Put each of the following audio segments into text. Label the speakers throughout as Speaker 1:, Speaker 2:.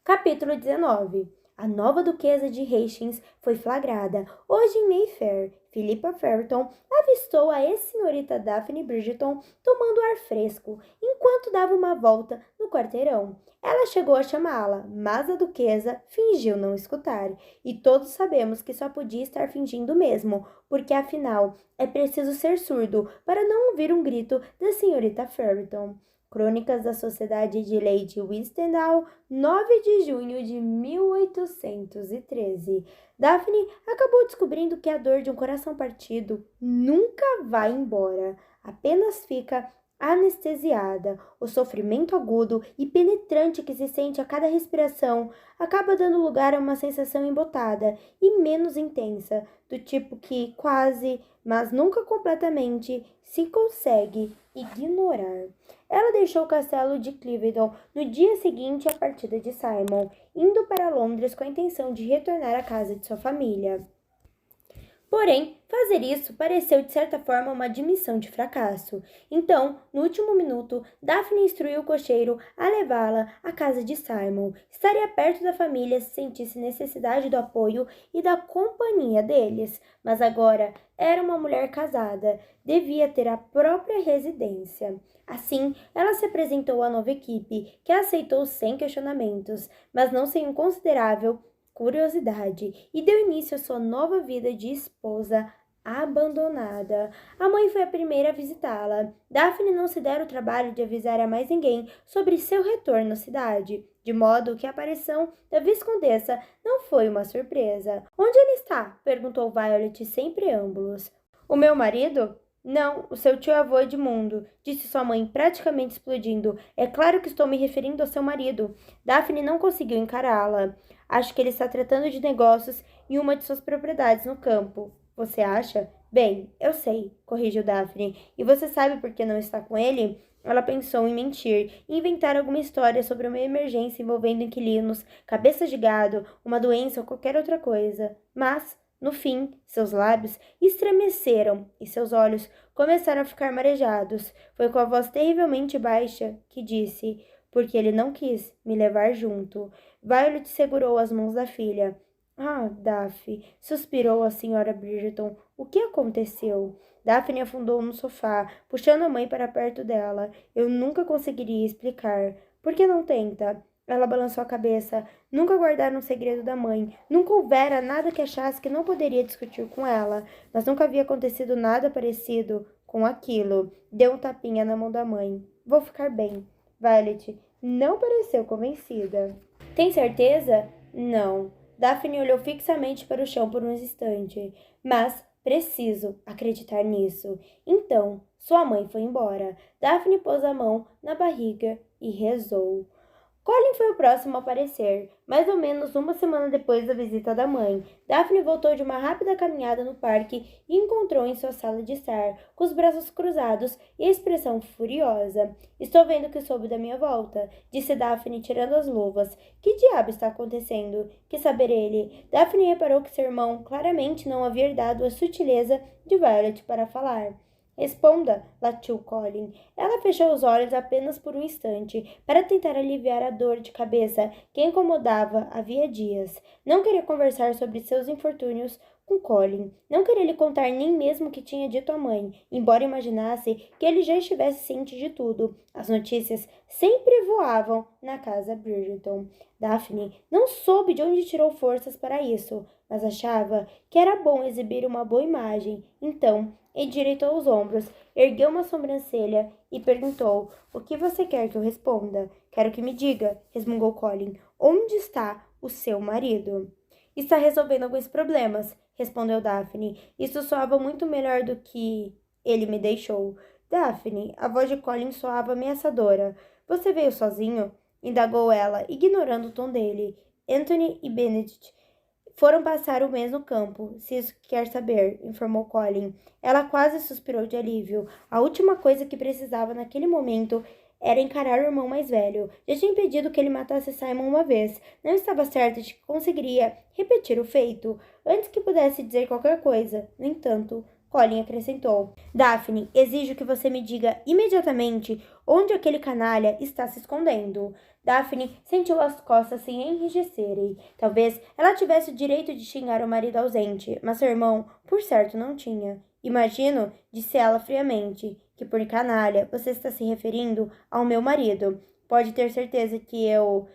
Speaker 1: Capítulo 19. A nova duquesa de Hastings foi flagrada. Hoje em Mayfair, Philippa Ferriton avistou a ex-senhorita Daphne Bridgerton tomando ar fresco, enquanto dava uma volta no quarteirão. Ela chegou a chamá-la, mas a duquesa fingiu não escutar. E todos sabemos que só podia estar fingindo mesmo, porque afinal é preciso ser surdo para não ouvir um grito da senhorita Ferriton. Crônicas da Sociedade de Lady Winstanley, 9 de junho de 1813. Daphne acabou descobrindo que a dor de um coração partido nunca vai embora, apenas fica anestesiada. O sofrimento agudo e penetrante que se sente a cada respiração acaba dando lugar a uma sensação embotada e menos intensa, do tipo que quase, mas nunca completamente, se consegue ignorar. Ela deixou o castelo de Cliveden no dia seguinte à partida de Simon, indo para Londres com a intenção de retornar à casa de sua família. Porém, fazer isso pareceu de certa forma uma admissão de fracasso. Então, no último minuto, Daphne instruiu o cocheiro a levá-la à casa de Simon. Estaria perto da família se sentisse necessidade do apoio e da companhia deles. Mas agora era uma mulher casada, devia ter a própria residência. Assim, ela se apresentou à nova equipe, que a aceitou sem questionamentos, mas não sem um considerável curiosidade, e deu início à sua nova vida de esposa abandonada. A mãe foi a primeira a visitá-la. Daphne não se dera o trabalho de avisar a mais ninguém sobre seu retorno à cidade, de modo que a aparição da viscondessa não foi uma surpresa. Onde ele está? Perguntou Violet sem preâmbulos. O meu marido? Não, o seu tio-avô Edmundo, disse sua mãe, praticamente explodindo. É claro que estou me referindo ao seu marido. Daphne não conseguiu encará-la. Acho que ele está tratando de negócios em uma de suas propriedades no campo. Você acha? Bem, eu sei, corrigiu Daphne. E você sabe por que não está com ele? Ela pensou em mentir, inventar alguma história sobre uma emergência envolvendo inquilinos, cabeças de gado, uma doença ou qualquer outra coisa. Mas, no fim, seus lábios estremeceram e seus olhos começaram a ficar marejados. Foi com a voz terrivelmente baixa que disse: porque ele não quis me levar junto. Violet segurou as mãos da filha. Ah, Daphne, suspirou a senhora Bridgerton. O que aconteceu? Daphne afundou no sofá, puxando a mãe para perto dela. Eu nunca conseguiria explicar. Por que não tenta? Ela balançou a cabeça. Nunca guardara um segredo da mãe. Nunca houvera nada que achasse que não poderia discutir com ela. Mas nunca havia acontecido nada parecido com aquilo. Deu um tapinha na mão da mãe. Vou ficar bem. Violet não pareceu convencida. Tem certeza? Não. Daphne olhou fixamente para o chão por um instante. Mas preciso acreditar nisso. Então, sua mãe foi embora. Daphne pôs a mão na barriga e rezou. Colin foi o próximo a aparecer, mais ou menos uma semana depois da visita da mãe. Daphne voltou de uma rápida caminhada no parque e encontrou em sua sala de estar, com os braços cruzados e a expressão furiosa. Estou vendo que soube da minha volta, disse Daphne, tirando as luvas. Que diabo está acontecendo? Quis saber ele. Daphne reparou que seu irmão claramente não havia dado a sutileza de Violet para falar. Responda, latiu Colin. Ela fechou os olhos apenas por um instante, para tentar aliviar a dor de cabeça que a incomodava havia dias. Não queria conversar sobre seus infortúnios com Colin. Não queria lhe contar nem mesmo o que tinha dito à mãe, embora imaginasse que ele já estivesse ciente de tudo. As notícias sempre voavam na casa Bridgerton. Daphne não soube de onde tirou forças para isso, mas achava que era bom exibir uma boa imagem. Então, endireitou os ombros, ergueu uma sobrancelha e perguntou: O que você quer que eu responda? Quero que me diga, resmungou Colin. Onde está o seu marido? Está resolvendo alguns problemas, respondeu Daphne. Isso soava muito melhor do que ele me deixou. Daphne, a voz de Colin soava ameaçadora. Você veio sozinho? Indagou ela, ignorando o tom dele. Anthony e Benedict foram passar o mês no campo, se isso quer saber, informou Colin. Ela quase suspirou de alívio. A última coisa que precisava naquele momento era encarar o irmão mais velho. Já tinha impedido que ele matasse Simon uma vez. Não estava certa de que conseguiria repetir o feito antes que pudesse dizer qualquer coisa. No entanto, Colin acrescentou. Daphne, exijo que você me diga imediatamente onde aquele canalha está se escondendo. Daphne sentiu as costas se enrijecerem. Talvez ela tivesse o direito de xingar o marido ausente, mas seu irmão, por certo, não tinha. Imagino, disse ela friamente, que por canalha você está se referindo ao meu marido. Pode ter certeza que eu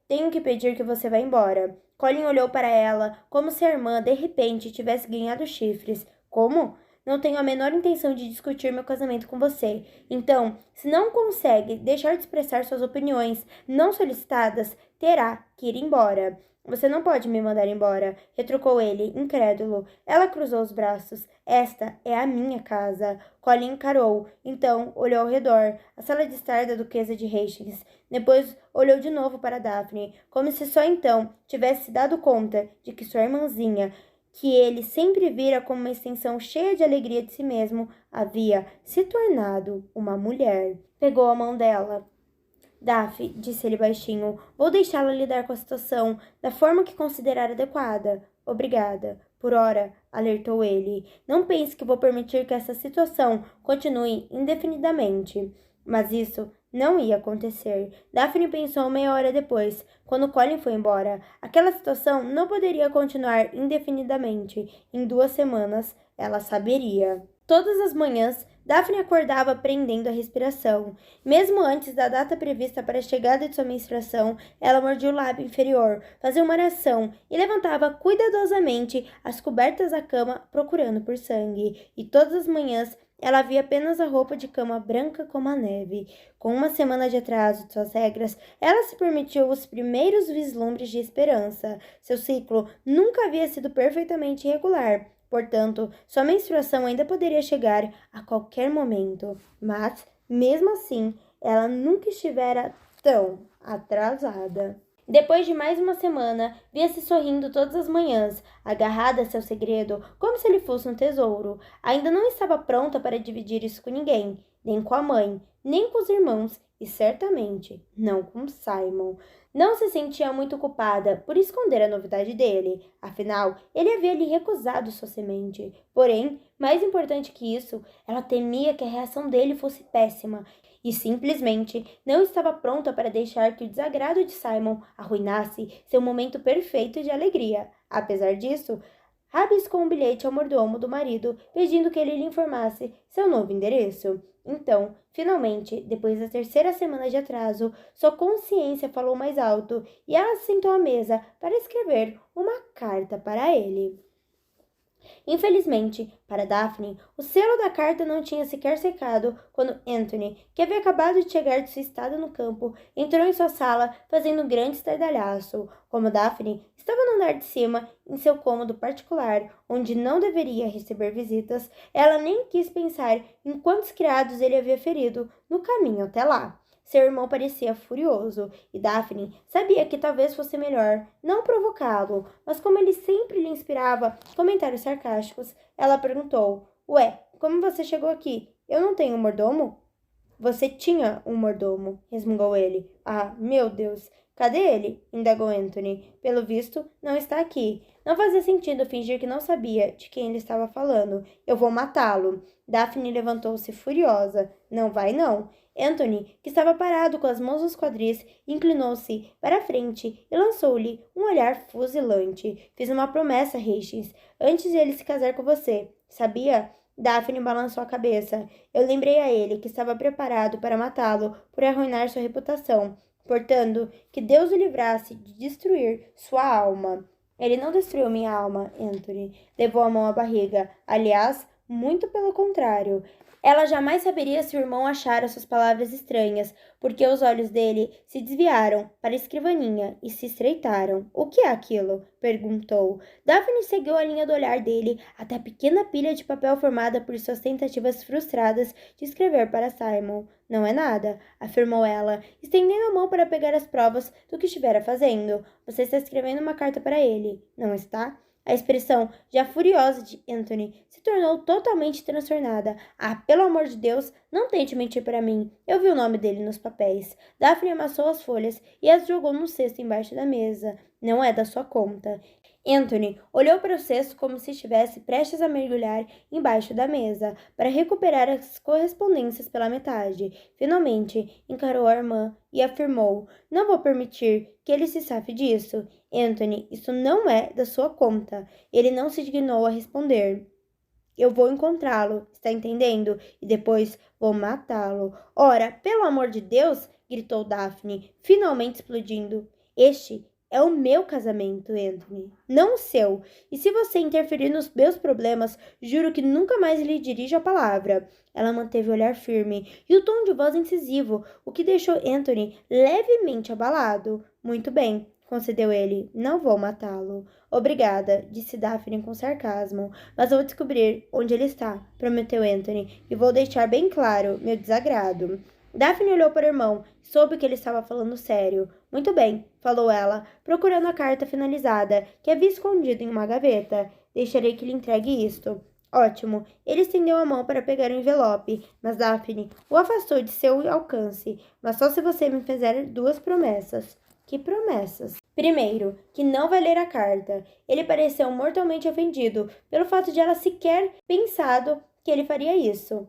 Speaker 1: tenho que pedir que você vá embora. Colin olhou para ela como se a irmã, de repente, tivesse ganhado chifres. Como? Não tenho a menor intenção de discutir meu casamento com você. Então, se não consegue deixar de expressar suas opiniões não solicitadas, terá que ir embora. Você não pode me mandar embora, retrucou ele, incrédulo. Ela cruzou os braços. Esta é a minha casa. Colin encarou, então olhou ao redor. A sala de estar da duquesa de Hastings. Depois olhou de novo para Daphne, como se só então tivesse se dado conta de que sua irmãzinha, que ele sempre vira como uma extensão cheia de alegria de si mesmo, havia se tornado uma mulher. Pegou a mão dela. Daphne, disse ele baixinho, vou deixá-la lidar com a situação da forma que considerar adequada. Obrigada. Por ora, alertou ele. Não pense que vou permitir que essa situação continue indefinidamente. Mas isso não ia acontecer. Daphne pensou meia hora depois, quando Colin foi embora. Aquela situação não poderia continuar indefinidamente. Em 2 semanas, ela saberia. Todas as manhãs, Daphne acordava prendendo a respiração. Mesmo antes da data prevista para a chegada de sua menstruação, ela mordia o lábio inferior, fazia uma oração e levantava cuidadosamente as cobertas da cama procurando por sangue. E todas as manhãs ela via apenas a roupa de cama branca como a neve. Com 1 semana de atraso de suas regras, ela se permitiu os primeiros vislumbres de esperança. Seu ciclo nunca havia sido perfeitamente regular. Portanto, sua menstruação ainda poderia chegar a qualquer momento, mas, mesmo assim, ela nunca estivera tão atrasada. Depois de mais 1 semana, via-se sorrindo todas as manhãs, agarrada a seu segredo, como se ele fosse um tesouro. Ainda não estava pronta para dividir isso com ninguém, nem com a mãe, nem com os irmãos, e certamente não com Simon. Não se sentia muito culpada por esconder a novidade dele. Afinal, ele havia lhe recusado sua semente. Porém, mais importante que isso, ela temia que a reação dele fosse péssima e simplesmente não estava pronta para deixar que o desagrado de Simon arruinasse seu momento perfeito de alegria. Apesar disso, rabiscou um bilhete ao mordomo do marido pedindo que ele lhe informasse seu novo endereço. Então, finalmente, depois da 3ª semana de atraso, sua consciência falou mais alto e ela se sentou à mesa para escrever uma carta para ele. Infelizmente, para Daphne, o selo da carta não tinha sequer secado quando Anthony, que havia acabado de chegar de sua estada no campo, entrou em sua sala fazendo um grande estardalhaço. Como Daphne estava no andar de cima, em seu cômodo particular, onde não deveria receber visitas, ela nem quis pensar em quantos criados ele havia ferido no caminho até lá. Seu irmão parecia furioso, e Daphne sabia que talvez fosse melhor não provocá-lo, mas como ele sempre lhe inspirava comentários sarcásticos, ela perguntou, Ué, como você chegou aqui? Eu não tenho mordomo? Você tinha um mordomo, resmungou ele. Ah, meu Deus! Cadê ele? Indagou Anthony. Pelo visto, não está aqui. Não fazia sentido fingir que não sabia de quem ele estava falando. Eu vou matá-lo. Daphne levantou-se furiosa. Não vai, não. Anthony, que estava parado com as mãos nos quadris, inclinou-se para a frente e lançou-lhe um olhar fuzilante. Fiz uma promessa, Hastings, antes de ele se casar com você. Sabia? Daphne balançou a cabeça. Eu lembrei a ele que estava preparado para matá-lo por arruinar sua reputação. Portanto, que Deus o livrasse de destruir sua alma. Ele não destruiu minha alma, Anthony. Levou a mão à barriga. Aliás, muito pelo contrário. Ela jamais saberia se o irmão achara suas palavras estranhas, porque os olhos dele se desviaram para a escrivaninha e se estreitaram. O que é aquilo? Perguntou. Daphne seguiu a linha do olhar dele até a pequena pilha de papel formada por suas tentativas frustradas de escrever para Simon. Não é nada, afirmou ela, estendendo a mão para pegar as provas do que estivera fazendo. Você está escrevendo uma carta para ele, não está? A expressão, já furiosa de Anthony, se tornou totalmente transtornada. Ah, pelo amor de Deus, não tente mentir para mim. Eu vi o nome dele nos papéis. Daphne amassou as folhas e as jogou no cesto embaixo da mesa. Não é da sua conta. Anthony olhou para o cesto como se estivesse prestes a mergulhar embaixo da mesa para recuperar as correspondências pela metade. Finalmente, encarou a irmã e afirmou: Não vou permitir que ele se safe disso. Anthony, isso não é da sua conta. Ele não se dignou a responder. Eu vou encontrá-lo, está entendendo? E depois vou matá-lo. Ora, pelo amor de Deus! Gritou Daphne, finalmente explodindo. Este é o meu casamento, Anthony, não o seu. E se você interferir nos meus problemas, juro que nunca mais lhe dirijo a palavra. Ela manteve o olhar firme e o tom de voz incisivo, o que deixou Anthony levemente abalado. Muito bem, concedeu ele. Não vou matá-lo. Obrigada, disse Daphne com sarcasmo. Mas vou descobrir onde ele está, prometeu Anthony, e vou deixar bem claro meu desagrado. Daphne olhou para o irmão e soube que ele estava falando sério. Muito bem, falou ela, procurando a carta finalizada, que havia escondido em uma gaveta. Deixarei que lhe entregue isto. Ótimo. Ele estendeu a mão para pegar o envelope, mas Daphne o afastou de seu alcance. Mas só se você me fizer 2 promessas. Que promessas? Primeiro, que não vai ler a carta. Ele pareceu mortalmente ofendido pelo fato de ela sequer pensado que ele faria isso.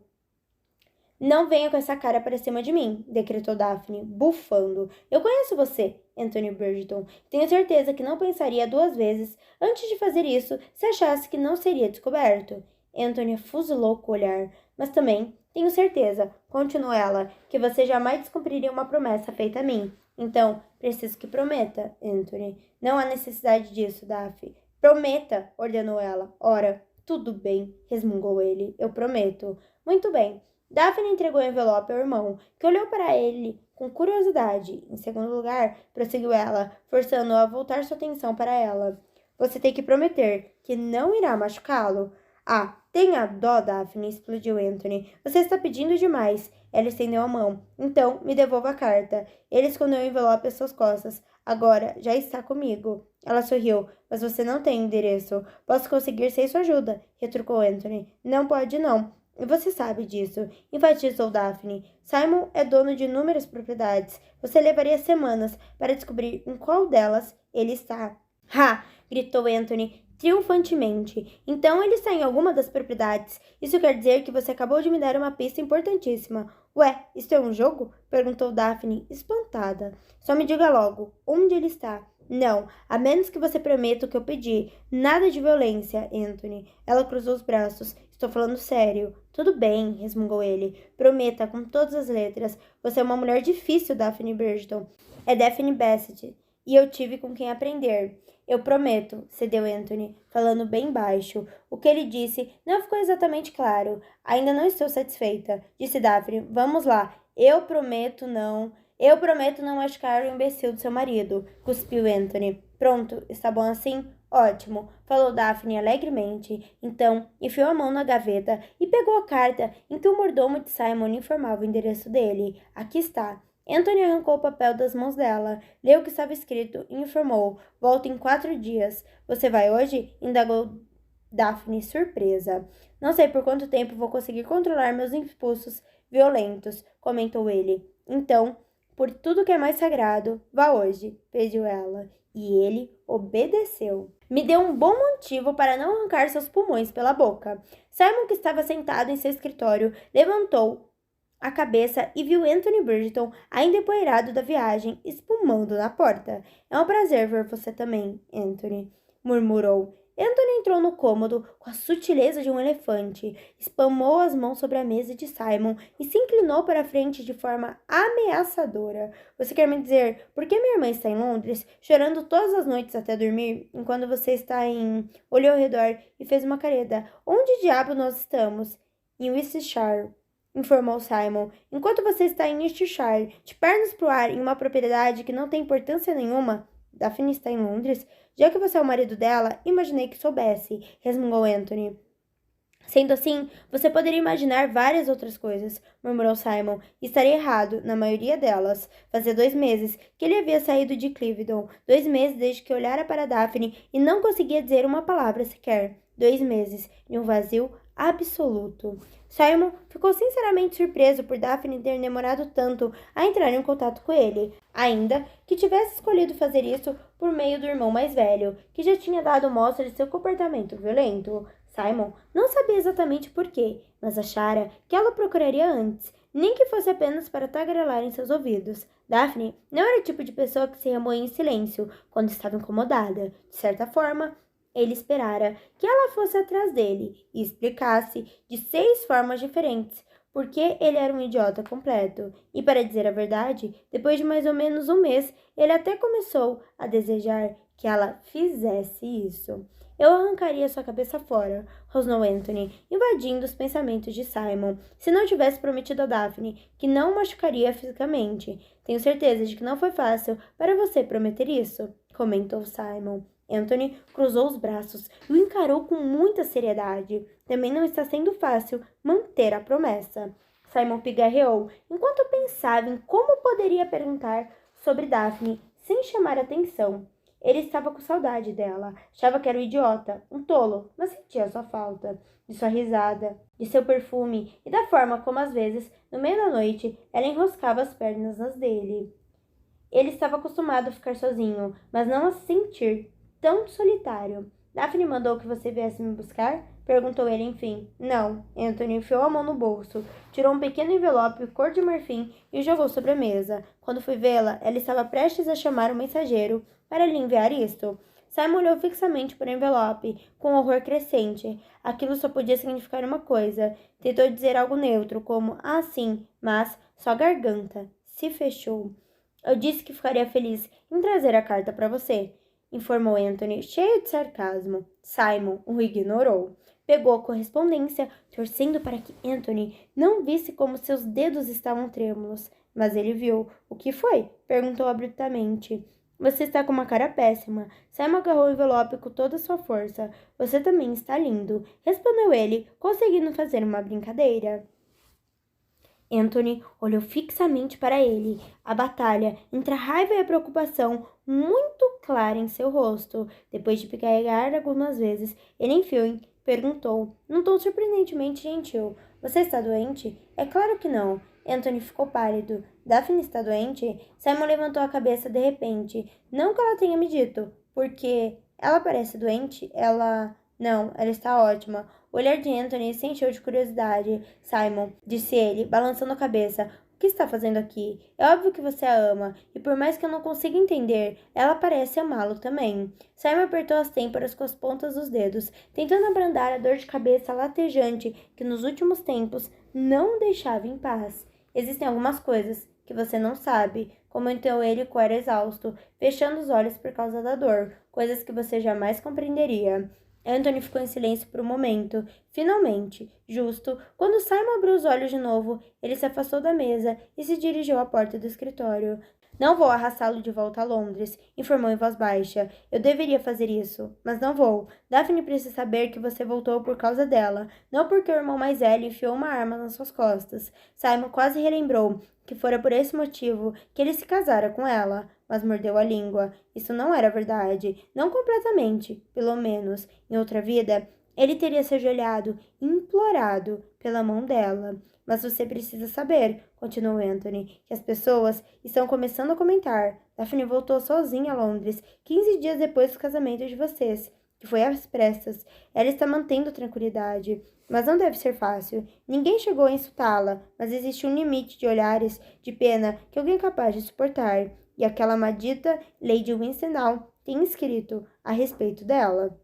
Speaker 1: Não venha com essa cara para cima de mim, decretou Daphne, bufando. Eu conheço você, Anthony Bridgerton. Tenho certeza que não pensaria 2 vezes antes de fazer isso se achasse que não seria descoberto. Anthony fuzilou com o olhar. Mas também tenho certeza, continuou ela, que você jamais descumpriria uma promessa feita a mim. Então, preciso que prometa, Anthony. Não há necessidade disso, Daphne. Prometa, ordenou ela. Ora, tudo bem, resmungou ele. Eu prometo. Muito bem. Daphne entregou o envelope ao irmão, que olhou para ele com curiosidade. Em segundo lugar, prosseguiu ela, forçando-o a voltar sua atenção para ela. Você tem que prometer que não irá machucá-lo. Ah, tenha dó, Daphne, explodiu Anthony. Você está pedindo demais. Ela estendeu a mão. Então, me devolva a carta. Ele escondeu o envelope às suas costas. Agora, já está comigo. Ela sorriu. Mas você não tem endereço. Posso conseguir sem sua ajuda, retrucou Anthony. Não pode, não. E você sabe disso, enfatizou Daphne. Simon é dono de inúmeras propriedades. Você levaria semanas para descobrir em qual delas ele está. Ha! Gritou Anthony triunfantemente. Então ele está em alguma das propriedades. Isso quer dizer que você acabou de me dar uma pista importantíssima. Ué, isto é um jogo? Perguntou Daphne, espantada. Só me diga logo, onde ele está? Não, a menos que você prometa o que eu pedi. Nada de violência, Anthony. Ela cruzou os braços. Estou falando sério. Tudo bem, resmungou ele. Prometa, com todas as letras. Você é uma mulher difícil, Daphne Bridgerton. É Daphne Bassett. E eu tive com quem aprender. Eu prometo, cedeu Anthony, falando bem baixo. O que ele disse não ficou exatamente claro. Ainda não estou satisfeita, disse Daphne. Vamos lá. Eu prometo não machucar o imbecil do seu marido, cuspiu Anthony. Pronto, está bom assim? Ótimo, falou Daphne alegremente. Então, enfiou a mão na gaveta e pegou a carta em que o mordomo de Simon informava o endereço dele. Aqui está. Anthony arrancou o papel das mãos dela, leu o que estava escrito e informou. Volto em 4 dias. Você vai hoje? Indagou Daphne, surpresa. Não sei por quanto tempo vou conseguir controlar meus impulsos violentos, comentou ele. Então, por tudo que é mais sagrado, vá hoje, pediu ela. E ele obedeceu. Me deu um bom motivo para não arrancar seus pulmões pela boca. Simon, que estava sentado em seu escritório, levantou a cabeça e viu Anthony Bridgerton, ainda empoeirado da viagem, espumando na porta. É um prazer ver você também, Anthony, murmurou. Anthony entrou no cômodo com a sutileza de um elefante, espalmou as mãos sobre a mesa de Simon e se inclinou para a frente de forma ameaçadora. Você quer me dizer por que minha irmã está em Londres, chorando todas as noites até dormir, enquanto você está em... Olhou ao redor e fez uma careta. Onde diabo nós estamos? Em Worcestershire, informou Simon. Enquanto você está em Worcestershire, de pernas pro ar em uma propriedade que não tem importância nenhuma... Daphne está em Londres? Já que você é o marido dela, imaginei que soubesse, resmungou Anthony. Sendo assim, você poderia imaginar várias outras coisas, murmurou Simon. Estaria errado, na maioria delas. Fazia 2 meses que ele havia saído de Cliveden. 2 meses desde que olhara para Daphne e não conseguia dizer uma palavra sequer. 2 meses de um vazio absoluto. Simon ficou sinceramente surpreso por Daphne ter demorado tanto a entrar em contato com ele, ainda que tivesse escolhido fazer isso por meio do irmão mais velho, que já tinha dado mostra de seu comportamento violento. Simon não sabia exatamente por quê, mas achara que ela procuraria antes, nem que fosse apenas para tagarelar em seus ouvidos. Daphne não era o tipo de pessoa que se remoía em silêncio quando estava incomodada. De certa forma, ele esperara que ela fosse atrás dele e explicasse de 6 formas diferentes porque ele era um idiota completo. E para dizer a verdade, depois de mais ou menos um mês, ele até começou a desejar que ela fizesse isso. Eu arrancaria sua cabeça fora, rosnou Anthony, invadindo os pensamentos de Simon, se não tivesse prometido a Daphne que não o machucaria fisicamente. Tenho certeza de que não foi fácil para você prometer isso, comentou Simon. Anthony cruzou os braços e o encarou com muita seriedade. Também não está sendo fácil manter a promessa. Simon pigarreou enquanto pensava em como poderia perguntar sobre Daphne sem chamar atenção. Ele estava com saudade dela. Achava que era um idiota, um tolo, mas sentia sua falta. De sua risada, de seu perfume e da forma como às vezes, no meio da noite, ela enroscava as pernas nas dele. Ele estava acostumado a ficar sozinho, mas não a se sentir tão solitário. Daphne mandou que você viesse me buscar? Perguntou ele enfim. Não. Anthony enfiou a mão no bolso, tirou um pequeno envelope cor de marfim e o jogou sobre a mesa. Quando fui vê-la, ela estava prestes a chamar o mensageiro para lhe enviar isto. Simon olhou fixamente para o envelope, com horror crescente. Aquilo só podia significar uma coisa. Tentou dizer algo neutro, como, ah, sim, mas sua garganta se fechou. Eu disse que ficaria feliz em trazer a carta para você, informou Anthony, cheio de sarcasmo. Simon o ignorou. Pegou a correspondência, torcendo para que Anthony não visse como seus dedos estavam trêmulos. Mas ele viu. O que foi? Perguntou abruptamente. Você está com uma cara péssima. Simon agarrou o envelope com toda a sua força. Você também está lindo, respondeu ele, conseguindo fazer uma brincadeira. Anthony olhou fixamente para ele, a batalha entre a raiva e a preocupação muito clara em seu rosto. Depois de pigarrear algumas vezes, ele enfim perguntou, num tom surpreendentemente gentil, você está doente? É claro que não. Anthony ficou pálido. Daphne está doente? Simon levantou a cabeça de repente. Não que ela tenha me dito, porque ela parece doente? Ela... Não, ela está ótima. O olhar de Anthony se encheu de curiosidade. Simon, disse ele, balançando a cabeça. O que está fazendo aqui? É óbvio que você a ama, e por mais que eu não consiga entender, ela parece amá-lo também. Simon apertou as têmporas com as pontas dos dedos, tentando abrandar a dor de cabeça latejante que nos últimos tempos não o deixava em paz. Existem algumas coisas que você não sabe, comentou ele com ar exausto, fechando os olhos por causa da dor, coisas que você jamais compreenderia. Anthony ficou em silêncio por um momento. Finalmente, justo, quando Simon abriu os olhos de novo, ele se afastou da mesa e se dirigiu à porta do escritório. Não vou arrastá-lo de volta a Londres, informou em voz baixa. Eu deveria fazer isso, mas não vou. Daphne precisa saber que você voltou por causa dela, não porque o irmão mais velho enfiou uma arma nas suas costas. Simon quase relembrou que fora por esse motivo que ele se casara com ela, mas mordeu a língua. Isso não era verdade, não completamente, pelo menos. Em outra vida, ele teria se ajoelhado e implorado pela mão dela. Mas você precisa saber, continuou Anthony, que as pessoas estão começando a comentar. Daphne voltou sozinha a Londres, 15 dias depois do casamento de vocês, que foi às pressas. Ela está mantendo tranquilidade. Mas não deve ser fácil. Ninguém chegou a insultá-la, mas existe um limite de olhares de pena que alguém é capaz de suportar. E aquela maldita Lady Winstanal tem escrito a respeito dela.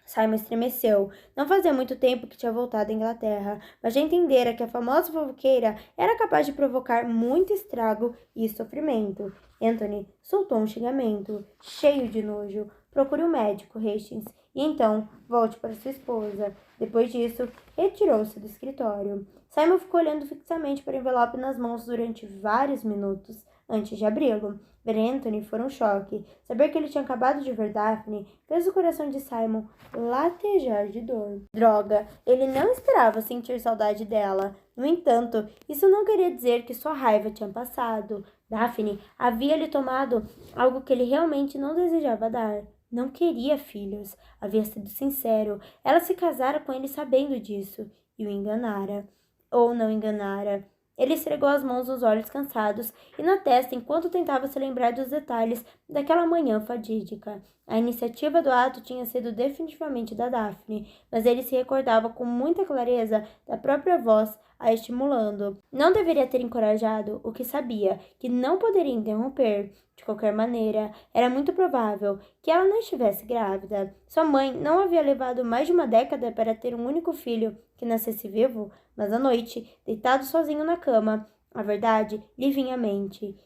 Speaker 1: Simon estremeceu. Não fazia muito tempo que tinha voltado à Inglaterra, mas já entendera que a famosa fofoqueira era capaz de provocar muito estrago e sofrimento. Anthony soltou um xingamento, cheio de nojo. Procure um médico, Hastings, e então volte para sua esposa. Depois disso, retirou-se do escritório. Simon ficou olhando fixamente para o envelope nas mãos durante vários minutos antes de abri-lo. Ver Anthony foi um choque. Saber que ele tinha acabado de ver Daphne fez o coração de Simon latejar de dor. Droga, ele não esperava sentir saudade dela. No entanto, isso não queria dizer que sua raiva tinha passado. Daphne havia lhe tomado algo que ele realmente não desejava dar. não queria filhos. Havia sido sincero. Ela se casara com ele sabendo disso e o enganara. Ou não enganara. Ele esfregou as mãos nos olhos cansados e na testa enquanto tentava se lembrar dos detalhes daquela manhã fatídica. A iniciativa do ato tinha sido definitivamente da Daphne, mas ele se recordava com muita clareza da própria voz a estimulando. Não deveria ter encorajado o que sabia que não poderia interromper. De qualquer maneira, era muito provável que ela não estivesse grávida. Sua mãe não havia levado mais de uma década para ter um único filho que nascesse vivo, mas à noite, deitado sozinho na cama, a verdade lhe vinha à mente.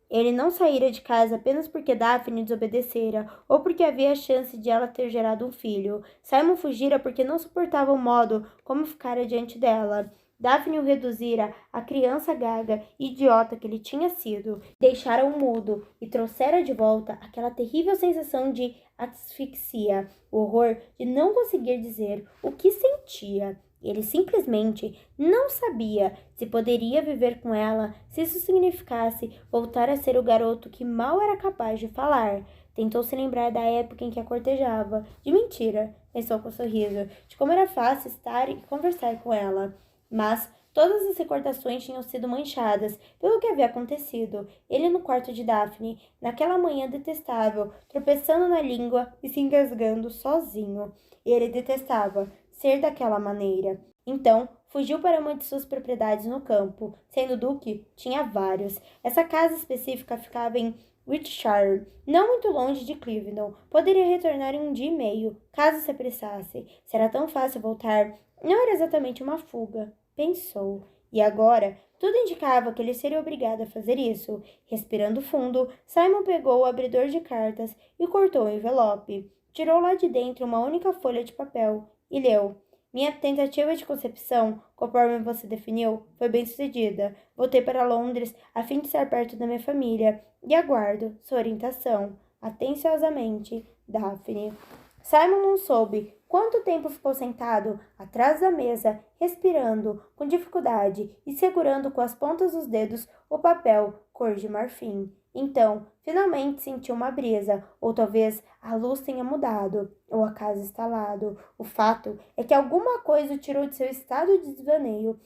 Speaker 1: Ele não saíra de casa apenas porque Daphne desobedecera ou porque havia a chance de ela ter gerado um filho. Simon fugira porque não suportava o modo como ficara diante dela. Daphne o reduzira à criança gaga e idiota que ele tinha sido, deixara-o mudo e trouxera de volta aquela terrível sensação de asfixia, o horror de não conseguir dizer o que sentia. Ele simplesmente não sabia se poderia viver com ela se isso significasse voltar a ser o garoto que mal era capaz de falar. Tentou se lembrar da época em que a cortejava. De mentira, pensou com um sorriso, de como era fácil estar e conversar com ela. Mas todas as recordações tinham sido manchadas pelo que havia acontecido. Ele no quarto de Daphne, naquela manhã detestável, tropeçando na língua e se engasgando sozinho. Ele detestava ser daquela maneira. Então, fugiu para uma de suas propriedades no campo. Sendo duque, tinha vários. Essa casa específica ficava em Wiltshire, não muito longe de Cliveden. Poderia retornar em um dia e meio, caso se apressasse. Se era tão fácil voltar, não era exatamente uma fuga, pensou. E agora, tudo indicava que ele seria obrigado a fazer isso. Respirando fundo, Simon pegou o abridor de cartas e cortou o envelope. Tirou lá de dentro uma única folha de papel e leu. Minha tentativa de concepção, conforme você definiu, foi bem sucedida. Voltei para Londres a fim de estar perto da minha família e aguardo sua orientação. Atenciosamente, Daphne. Simon não soube quanto tempo ficou sentado atrás da mesa, respirando com dificuldade e segurando com as pontas dos dedos o papel cor de marfim. Então, finalmente sentiu uma brisa, ou talvez a luz tenha mudado, ou a casa instalado. O fato é que alguma coisa o tirou de seu estado de desvaneio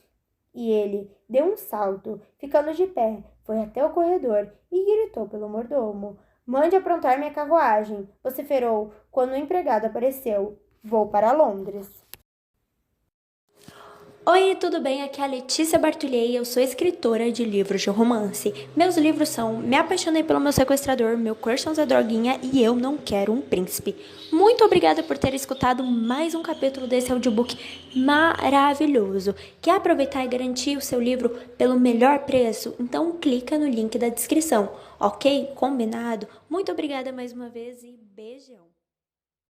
Speaker 1: e ele deu um salto, ficando de pé, foi até o corredor e gritou pelo mordomo. Mande aprontar minha carruagem, vociferou quando o empregado apareceu. Vou para Londres.
Speaker 2: Oi, tudo bem? Aqui é a Letícia Bartolhei, eu sou escritora de livros de romance. Meus livros são Me Apaixonei pelo Meu Sequestrador, Meu Crush é Droguinha e Eu Não Quero um Príncipe. Muito obrigada por ter escutado mais um capítulo desse audiobook maravilhoso. Quer aproveitar e garantir o seu livro pelo melhor preço? Então clica no link da descrição, ok? Combinado? Muito obrigada mais uma vez e beijão!